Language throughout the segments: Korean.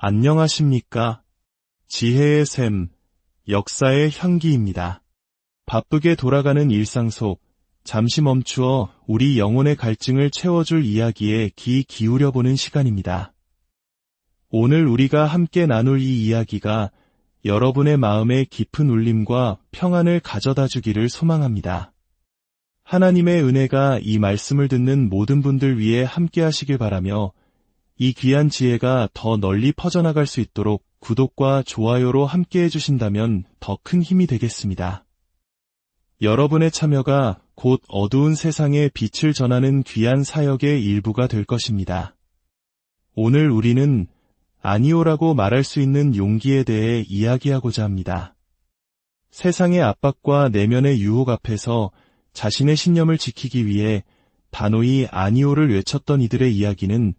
안녕하십니까? 지혜의 샘, 역사의 향기입니다. 바쁘게 돌아가는 일상 속 잠시 멈추어 우리 영혼의 갈증을 채워줄 이야기에 귀 기울여보는 시간입니다. 오늘 우리가 함께 나눌 이 이야기가 여러분의 마음에 깊은 울림과 평안을 가져다 주기를 소망합니다. 하나님의 은혜가 이 말씀을 듣는 모든 분들 위해 함께 하시길 바라며 이 귀한 지혜가 더 널리 퍼져나갈 수 있도록 구독과 좋아요로 함께 해주신다면 더 큰 힘이 되겠습니다. 여러분의 참여가 곧 어두운 세상에 빛을 전하는 귀한 사역의 일부가 될 것입니다. 오늘 우리는 아니오라고 말할 수 있는 용기에 대해 이야기하고자 합니다. 세상의 압박과 내면의 유혹 앞에서 자신의 신념을 지키기 위해 단호히 아니오를 외쳤던 이들의 이야기는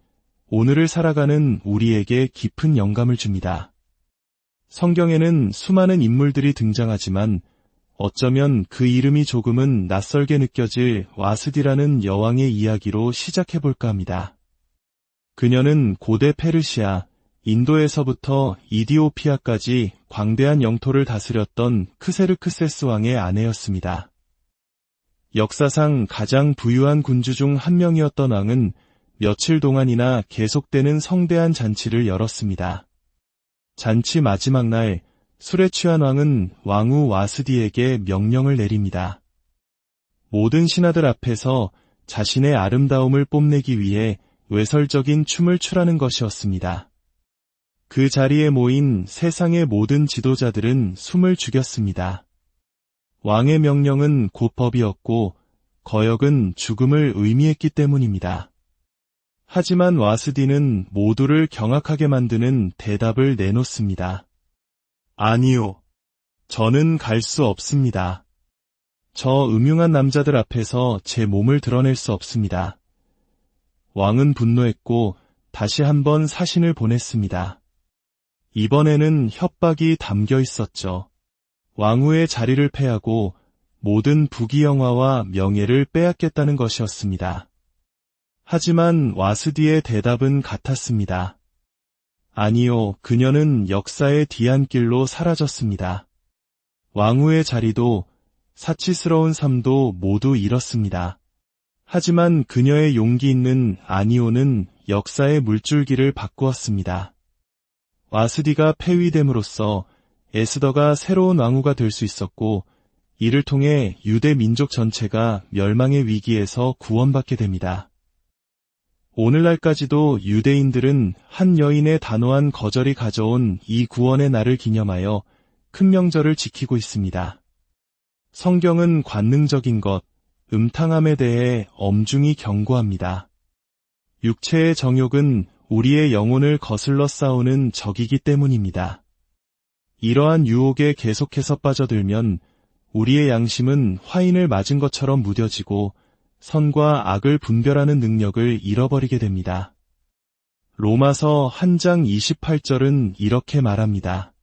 오늘을 살아가는 우리에게 깊은 영감을 줍니다. 성경에는 수많은 인물들이 등장하지만 어쩌면 그 이름이 조금은 낯설게 느껴질 와스디라는 여왕의 이야기로 시작해볼까 합니다. 그녀는 고대 페르시아, 인도에서부터 이디오피아까지 광대한 영토를 다스렸던 크세르크세스 왕의 아내였습니다. 역사상 가장 부유한 군주 중 한 명이었던 왕은 며칠 동안이나 계속되는 성대한 잔치를 열었습니다. 잔치 마지막 날, 술에 취한 왕은 왕후 와스디에게 명령을 내립니다. 모든 신하들 앞에서 자신의 아름다움을 뽐내기 위해 외설적인 춤을 추라는 것이었습니다. 그 자리에 모인 세상의 모든 지도자들은 숨을 죽였습니다. 왕의 명령은 곧 법이었고 거역은 죽음을 의미했기 때문입니다. 하지만 와스디는 모두를 경악하게 만드는 대답을 내놓습니다. 아니요. 저는 갈 수 없습니다. 저 음흉한 남자들 앞에서 제 몸을 드러낼 수 없습니다. 왕은 분노했고 다시 한번 사신을 보냈습니다. 이번에는 협박이 담겨 있었죠. 왕후의 자리를 패하고 모든 부귀영화와 명예를 빼앗겠다는 것이었습니다. 하지만 와스디의 대답은 같았습니다. 아니요, 그녀는 역사의 뒤안길로 사라졌습니다. 왕후의 자리도 사치스러운 삶도 모두 잃었습니다. 하지만 그녀의 용기 있는 아니오는 역사의 물줄기를 바꾸었습니다. 와스디가 폐위됨으로써 에스더가 새로운 왕후가 될 수 있었고 이를 통해 유대 민족 전체가 멸망의 위기에서 구원받게 됩니다. 오늘날까지도 유대인들은 한 여인의 단호한 거절이 가져온 이 구원의 날을 기념하여 큰 명절을 지키고 있습니다. 성경은 관능적인 것, 음탕함에 대해 엄중히 경고합니다. 육체의 정욕은 우리의 영혼을 거슬러 싸우는 적이기 때문입니다. 이러한 유혹에 계속해서 빠져들면 우리의 양심은 화인을 맞은 것처럼 무뎌지고 선과 악을 분별하는 능력을 잃어버리게 됩니다. 로마서 1장 28절은 이렇게 말합니다.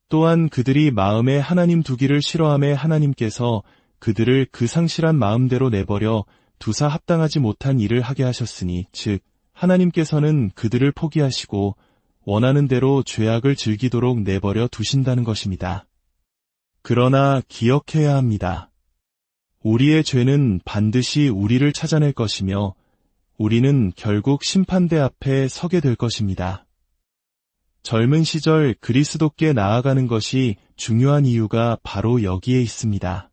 또한 그들이 마음에 하나님 두기를 싫어하며 하나님께서 그들을 그 상실한 마음대로 내버려 두사 합당하지 못한 일을 하게 하셨으니 즉 하나님께서는 그들을 포기하시고 원하는 대로 죄악을 즐기도록 내버려 두신다는 것입니다. 그러나 기억해야 합니다. 우리의 죄는 반드시 우리를 찾아낼 것이며 우리는 결국 심판대 앞에 서게 될 것입니다. 젊은 시절 그리스도께 나아가는 것이 중요한 이유가 바로 여기에 있습니다.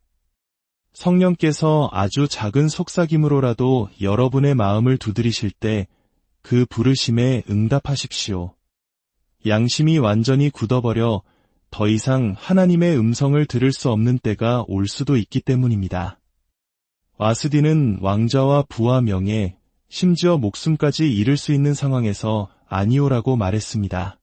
성령께서 아주 작은 속삭임으로라도 여러분의 마음을 두드리실 때 그 부르심에 응답하십시오. 양심이 완전히 굳어버려 더 이상 하나님의 음성을 들을 수 없는 때가 올 수도 있기 때문입니다. 와스디는 왕좌와 부와 명예, 심지어 목숨까지 잃을 수 있는 상황에서 아니오라고 말했습니다.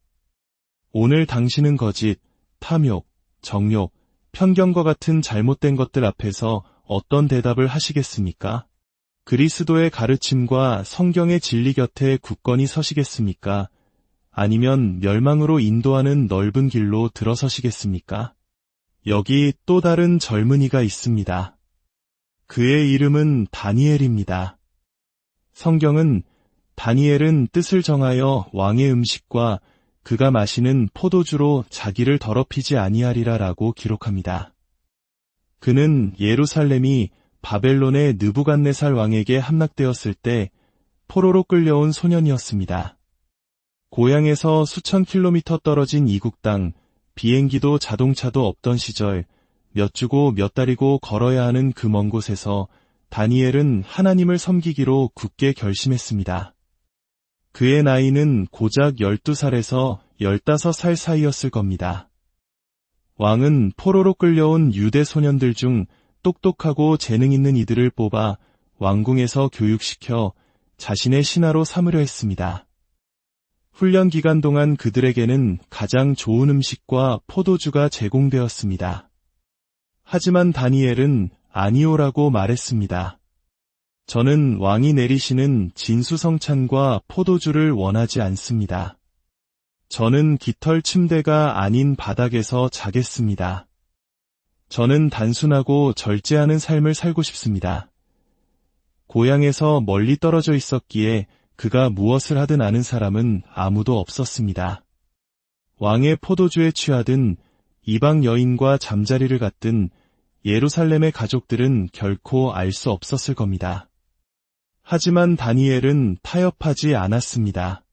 오늘 당신은 거짓, 탐욕, 정욕, 편견과 같은 잘못된 것들 앞에서 어떤 대답을 하시겠습니까? 그리스도의 가르침과 성경의 진리 곁에 굳건히 서시겠습니까? 아니면 멸망으로 인도하는 넓은 길로 들어서시겠습니까? 여기 또 다른 젊은이가 있습니다. 그의 이름은 다니엘입니다. 성경은 다니엘은 뜻을 정하여 왕의 음식과 그가 마시는 포도주로 자기를 더럽히지 아니하리라 라고 기록합니다. 그는 예루살렘이 바벨론의 느부갓네살 왕에게 함락되었을 때 포로로 끌려온 소년이었습니다. 고향에서 수천 킬로미터 떨어진 이국 땅, 비행기도 자동차도 없던 시절 몇 주고 몇 달이고 걸어야 하는 그 먼 곳에서 다니엘은 하나님을 섬기기로 굳게 결심했습니다. 그의 나이는 고작 12살에서 15살 사이였을 겁니다. 왕은 포로로 끌려온 유대 소년들 중 똑똑하고 재능 있는 이들을 뽑아 왕궁에서 교육시켜 자신의 신하로 삼으려 했습니다. 훈련 기간 동안 그들에게는 가장 좋은 음식과 포도주가 제공되었습니다. 하지만 다니엘은 아니오라고 말했습니다. 저는 왕이 내리시는 진수성찬과 포도주를 원하지 않습니다. 저는 깃털 침대가 아닌 바닥에서 자겠습니다. 저는 단순하고 절제하는 삶을 살고 싶습니다. 고향에서 멀리 떨어져 있었기에 그가 무엇을 하든 아는 사람은 아무도 없었습니다. 왕의 포도주에 취하든 이방 여인과 잠자리를 갖든 예루살렘의 가족들은 결코 알 수 없었을 겁니다. 하지만 다니엘은 타협하지 않았습니다.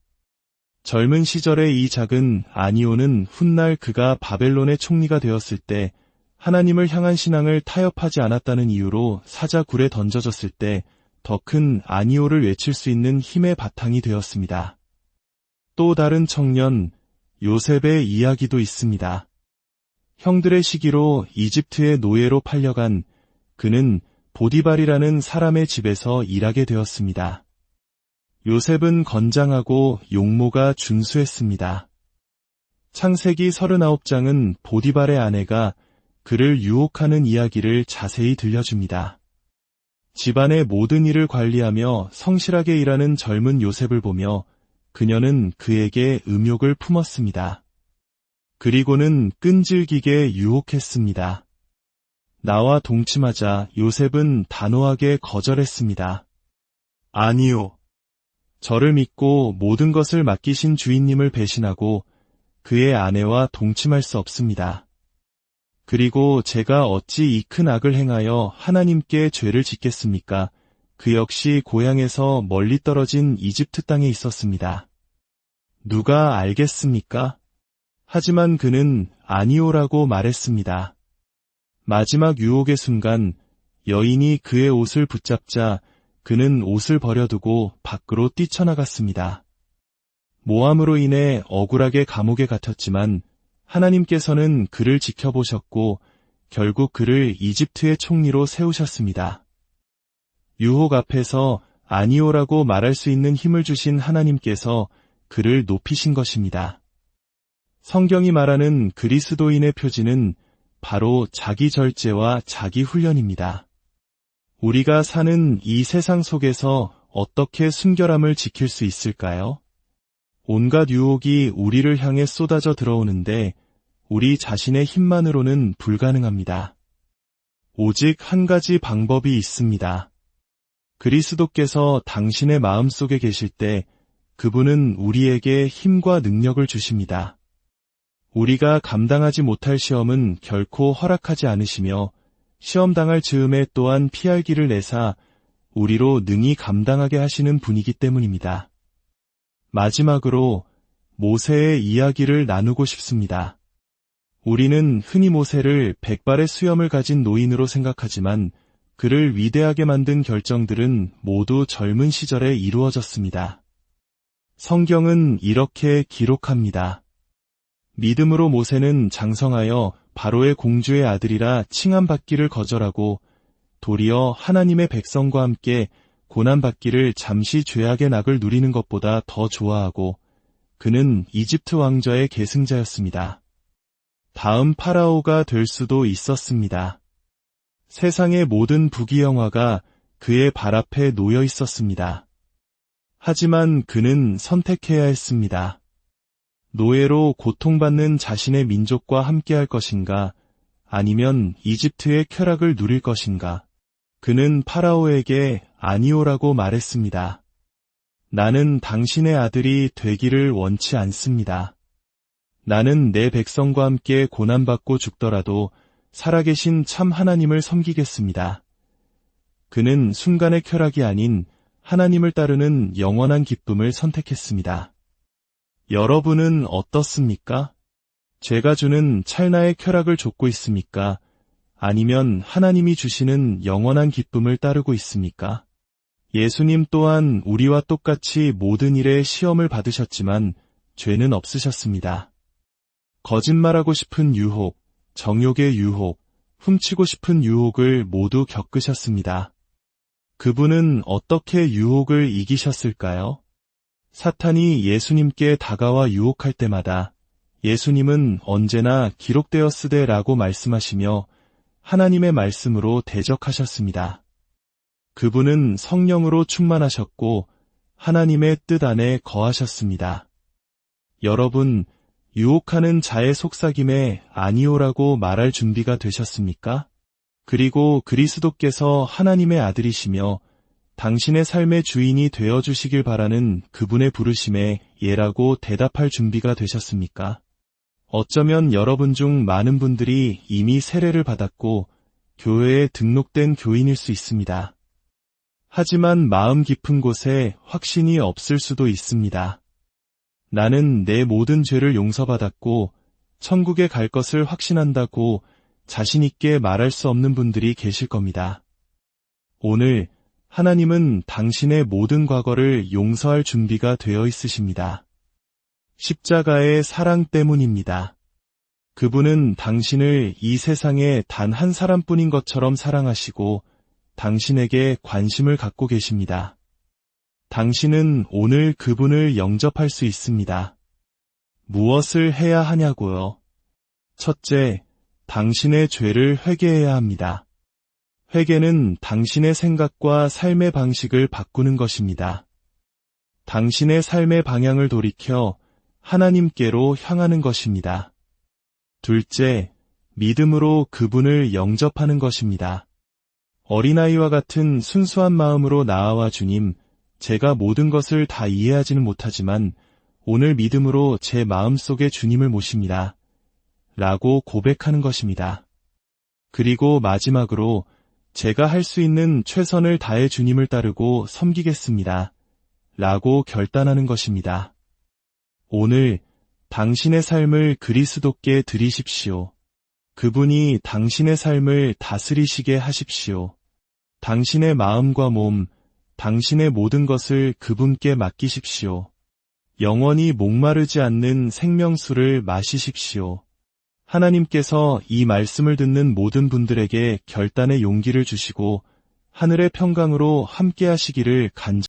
젊은 시절의 이 작은 아니오는 훗날 그가 바벨론의 총리가 되었을 때 하나님을 향한 신앙을 타협하지 않았다는 이유로 사자굴에 던져졌을 때 더 큰 아니오를 외칠 수 있는 힘의 바탕이 되었습니다. 또 다른 청년 요셉의 이야기도 있습니다. 형들의 시기로 이집트의 노예로 팔려간 그는 보디발이라는 사람의 집에서 일하게 되었습니다. 요셉은 건장하고 용모가 준수했습니다. 창세기 39장은 보디발의 아내가 그를 유혹하는 이야기를 자세히 들려줍니다. 집안의 모든 일을 관리하며 성실하게 일하는 젊은 요셉을 보며 그녀는 그에게 음욕을 품었습니다. 그리고는 끈질기게 유혹했습니다. 나와 동침하자 요셉은 단호하게 거절했습니다. 아니요. 저를 믿고 모든 것을 맡기신 주인님을 배신하고 그의 아내와 동침할 수 없습니다. 그리고 제가 어찌 이 큰 악을 행하여 하나님께 죄를 짓겠습니까? 그 역시 고향에서 멀리 떨어진 이집트 땅에 있었습니다. 누가 알겠습니까? 하지만 그는 아니오라고 말했습니다. 마지막 유혹의 순간 여인이 그의 옷을 붙잡자 그는 옷을 버려두고 밖으로 뛰쳐나갔습니다. 모함으로 인해 억울하게 감옥에 갇혔지만 하나님께서는 그를 지켜보셨고 결국 그를 이집트의 총리로 세우셨습니다. 유혹 앞에서 아니오라고 말할 수 있는 힘을 주신 하나님께서 그를 높이신 것입니다. 성경이 말하는 그리스도인의 표지는 바로 자기 절제와 자기 훈련입니다. 우리가 사는 이 세상 속에서 어떻게 순결함을 지킬 수 있을까요? 온갖 유혹이 우리를 향해 쏟아져 들어오는데 우리 자신의 힘만으로는 불가능합니다. 오직 한 가지 방법이 있습니다. 그리스도께서 당신의 마음속에 계실 때 그분은 우리에게 힘과 능력을 주십니다. 우리가 감당하지 못할 시험은 결코 허락하지 않으시며 시험 당할 즈음에 또한 피할 길을 내사 우리로 능히 감당하게 하시는 분이기 때문입니다. 마지막으로 모세의 이야기를 나누고 싶습니다. 우리는 흔히 모세를 백발의 수염을 가진 노인으로 생각하지만 그를 위대하게 만든 결정들은 모두 젊은 시절에 이루어졌습니다. 성경은 이렇게 기록합니다. 믿음으로 모세는 장성하여 바로의 공주의 아들이라 칭함받기를 거절하고 도리어 하나님의 백성과 함께 고난받기를 잠시 죄악의 낙을 누리는 것보다 더 좋아하고 그는 이집트 왕좌의 계승자였습니다. 다음 파라오가 될 수도 있었습니다. 세상의 모든 부귀영화가 그의 발 앞에 놓여 있었습니다. 하지만 그는 선택해야 했습니다. 노예로 고통받는 자신의 민족과 함께할 것인가, 아니면 이집트의 쾌락을 누릴 것인가. 그는 파라오에게 아니오라고 말했습니다. 나는 당신의 아들이 되기를 원치 않습니다. 나는 내 백성과 함께 고난받고 죽더라도 살아계신 참 하나님을 섬기겠습니다. 그는 순간의 쾌락이 아닌 하나님을 따르는 영원한 기쁨을 선택했습니다. 여러분은 어떻습니까? 죄가 주는 찰나의 쾌락을 좇고 있습니까? 아니면 하나님이 주시는 영원한 기쁨을 따르고 있습니까? 예수님 또한 우리와 똑같이 모든 일에 시험을 받으셨지만 죄는 없으셨습니다. 거짓말하고 싶은 유혹, 정욕의 유혹, 훔치고 싶은 유혹을 모두 겪으셨습니다. 그분은 어떻게 유혹을 이기셨을까요? 사탄이 예수님께 다가와 유혹할 때마다 예수님은 언제나 기록되었으되라고 말씀하시며 하나님의 말씀으로 대적하셨습니다. 그분은 성령으로 충만하셨고 하나님의 뜻 안에 거하셨습니다. 여러분, 유혹하는 자의 속삭임에 아니오라고 말할 준비가 되셨습니까? 그리고 그리스도께서 하나님의 아들이시며 당신의 삶의 주인이 되어주시길 바라는 그분의 부르심에 예라고 대답할 준비가 되셨습니까? 어쩌면 여러분 중 많은 분들이 이미 세례를 받았고 교회에 등록된 교인일 수 있습니다. 하지만 마음 깊은 곳에 확신이 없을 수도 있습니다. 나는 내 모든 죄를 용서받았고 천국에 갈 것을 확신한다고 자신 있게 말할 수 없는 분들이 계실 겁니다. 오늘 하나님은 당신의 모든 과거를 용서할 준비가 되어 있으십니다. 십자가의 사랑 때문입니다. 그분은 당신을 이 세상에 단 한 사람뿐인 것처럼 사랑하시고 당신에게 관심을 갖고 계십니다. 당신은 오늘 그분을 영접할 수 있습니다. 무엇을 해야 하냐고요? 첫째, 당신의 죄를 회개해야 합니다. 회개는 당신의 생각과 삶의 방식을 바꾸는 것입니다. 당신의 삶의 방향을 돌이켜 하나님께로 향하는 것입니다. 둘째, 믿음으로 그분을 영접하는 것입니다. 어린아이와 같은 순수한 마음으로 나아와 주님, 제가 모든 것을 다 이해하지는 못하지만 오늘 믿음으로 제 마음속에 주님을 모십니다. 라고 고백하는 것입니다. 그리고 마지막으로 제가 할 수 있는 최선을 다해 주님을 따르고 섬기겠습니다. 라고 결단하는 것입니다. 오늘 당신의 삶을 그리스도께 드리십시오. 그분이 당신의 삶을 다스리시게 하십시오. 당신의 마음과 몸, 당신의 모든 것을 그분께 맡기십시오. 영원히 목마르지 않는 생명수를 마시십시오. 하나님께서 이 말씀을 듣는 모든 분들에게 결단의 용기를 주시고 하늘의 평강으로 함께 하시기를 간절히